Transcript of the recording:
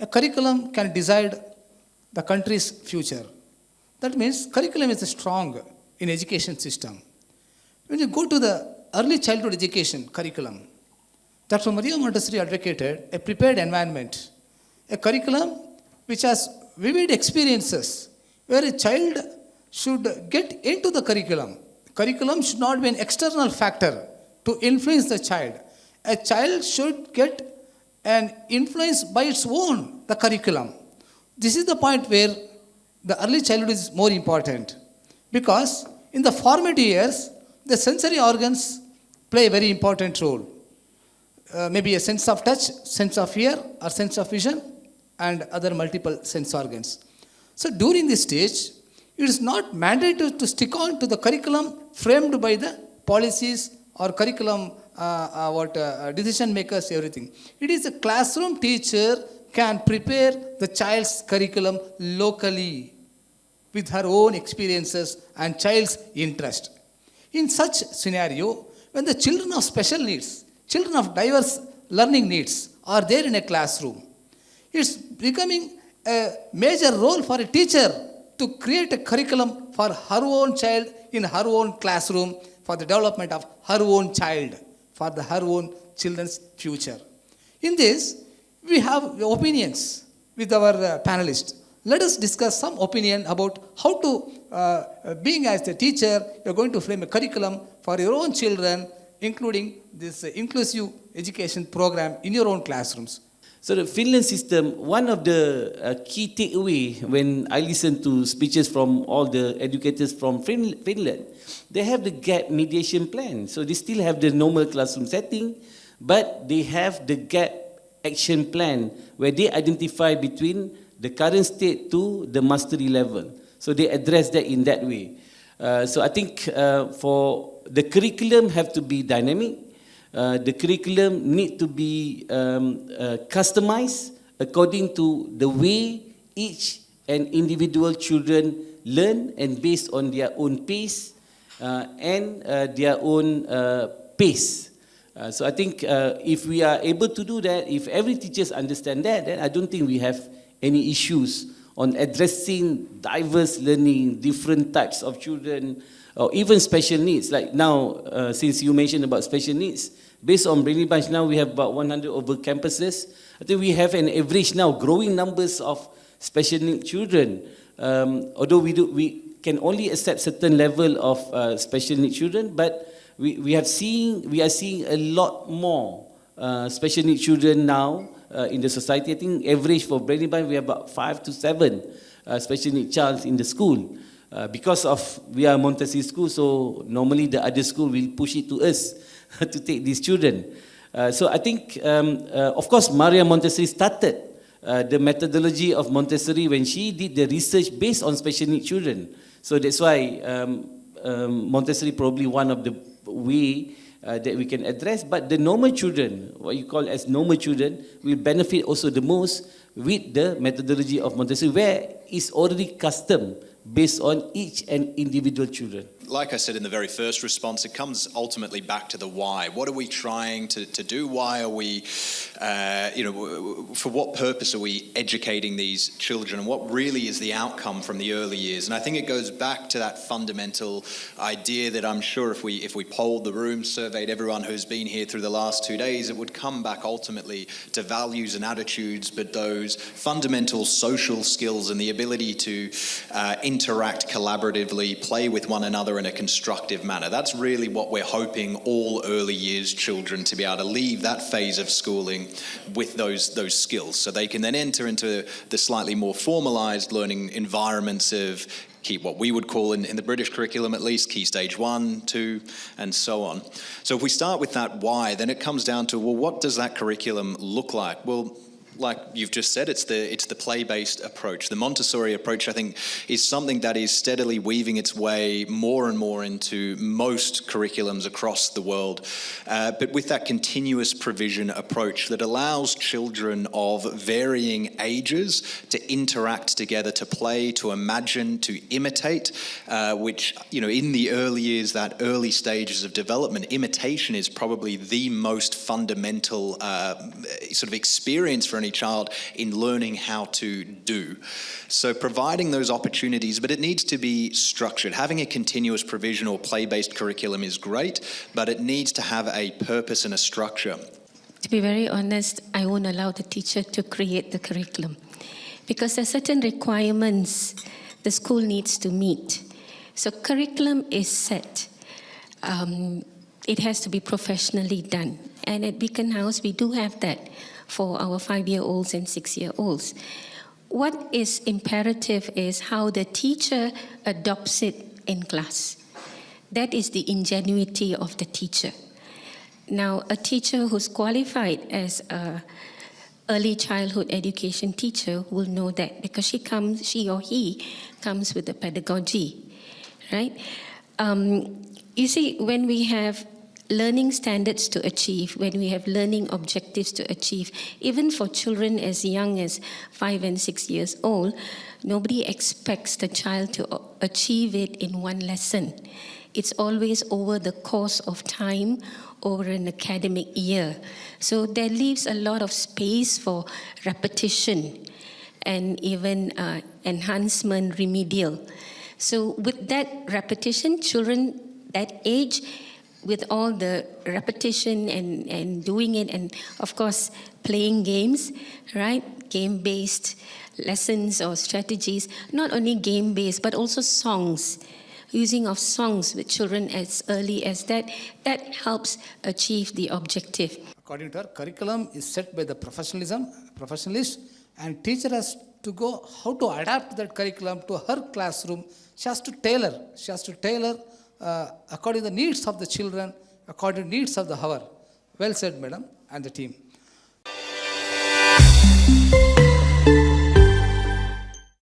A curriculum can decide the country's future. That means curriculum is strong in education system. When you go to the early childhood education curriculum, Dr. Maria Montessori advocated a prepared environment, a curriculum which has vivid experiences, where a child should get into the curriculum. Curriculum should not be an external factor to influence the child. A child should get an influence by its own, the curriculum. This is the point where the early childhood is more important, because in the formative years, the sensory organs play a very important role. Maybe a sense of touch, sense of hear, or sense of vision, and other multiple sense organs. So during this stage, it is not mandatory to stick on to the curriculum framed by the policies or curriculum decision makers, everything. It is a classroom teacher can prepare the child's curriculum locally with her own experiences and child's interest. In such scenario, when the children of special needs, children of diverse learning needs are there in a classroom, it's becoming a major role for a teacher to create a curriculum for her own child in her own classroom for the development of her own child, for her own children's future. In this, we have opinions with our panelists. Let us discuss some opinion about how to, being as the teacher, you're going to frame a curriculum for your own children, including this inclusive education program in your own classrooms. So the Finland system, one of the key takeaway when I listen to speeches from all the educators from Finland, they have the gap mediation plan. So they still have the normal classroom setting, but they have the gap action plan where they identify between the current state to the mastery level. So they address that in that way. So I think for the curriculum have to be dynamic. The curriculum need to be customized according to the way each and individual children learn and based on their own pace and their own pace. So I think if we are able to do that, if every teachers understand that, then I don't think we have any issues on addressing diverse learning, different types of children, or even special needs. Like now, since you mentioned about special needs, based on Brainy Bunch, now we have about 100 over campuses. I think we have an average now, growing numbers of special needs children. Although we can only accept certain level of special needs children, but we are seeing a lot more special needs children now in the society. I think average for Brainy Bunch, we have about 5 to 7 special needs child in the school. Because of we are Montessori school, so normally the other school will push it to us to take these children. So I think, of course, Maria Montessori started the methodology of Montessori when she did the research based on special needs children. So that's why Montessori probably one of the way that we can address. But the normal children, what you call as normal children, will benefit also the most with the methodology of Montessori, where it's already custom based on each and individual children. Like I said in the very first response, it comes ultimately back to the why. What are we trying to do? Why are we, for what purpose are we educating these children? And what really is the outcome from the early years? And I think it goes back to that fundamental idea that I'm sure if we polled the room, surveyed everyone who's been here through the last 2 days, it would come back ultimately to values and attitudes, but those fundamental social skills and the ability to interact collaboratively, play with one another in a constructive manner. That's really what we're hoping all early years children to be able to leave that phase of schooling with those skills, so they can then enter into the slightly more formalized learning environments of what we would call in the British curriculum at least, Key Stage 1, 2, and so on. So if we start with that why, then it comes down to, well, what does that curriculum look like? Well, like you've just said, it's the play-based approach. The Montessori approach, I think, is something that is steadily weaving its way more and more into most curriculums across the world, but with that continuous provision approach that allows children of varying ages to interact together, to play, to imagine, to imitate, which, in the early years, that early stages of development, imitation is probably the most fundamental sort of experience for any child in learning how to do. So providing those opportunities, but it needs to be structured. Having a continuous provision or play-based curriculum is great, but it needs to have a purpose and a structure. To be very honest, I won't allow the teacher to create the curriculum because there are certain requirements the school needs to meet. So curriculum is set. It has to be professionally done. And at Beacon House, we do have that for our 5-year-olds and 6-year-olds. What is imperative is how the teacher adopts it in class. That is the ingenuity of the teacher. Now, a teacher who's qualified as a early childhood education teacher will know that because she or he comes with the pedagogy, right? You see, when we have learning standards to achieve, when we have learning objectives to achieve, even for children as young as 5 and 6 years old, nobody expects the child to achieve it in one lesson. It's always over the course of time, over an academic year. So there leaves a lot of space for repetition and even enhancement, remedial. So with that repetition, children that age, with all the repetition and doing it, and of course playing games, right? Game-based lessons or strategies, not only game-based, but also songs. Using of songs with children as early as that helps achieve the objective. According to her, curriculum is set by the professionalist, and teacher has to go how to adapt that curriculum to her classroom. She has to tailor according to the needs of the children, according to the needs of the hour. Well said, madam, and the team.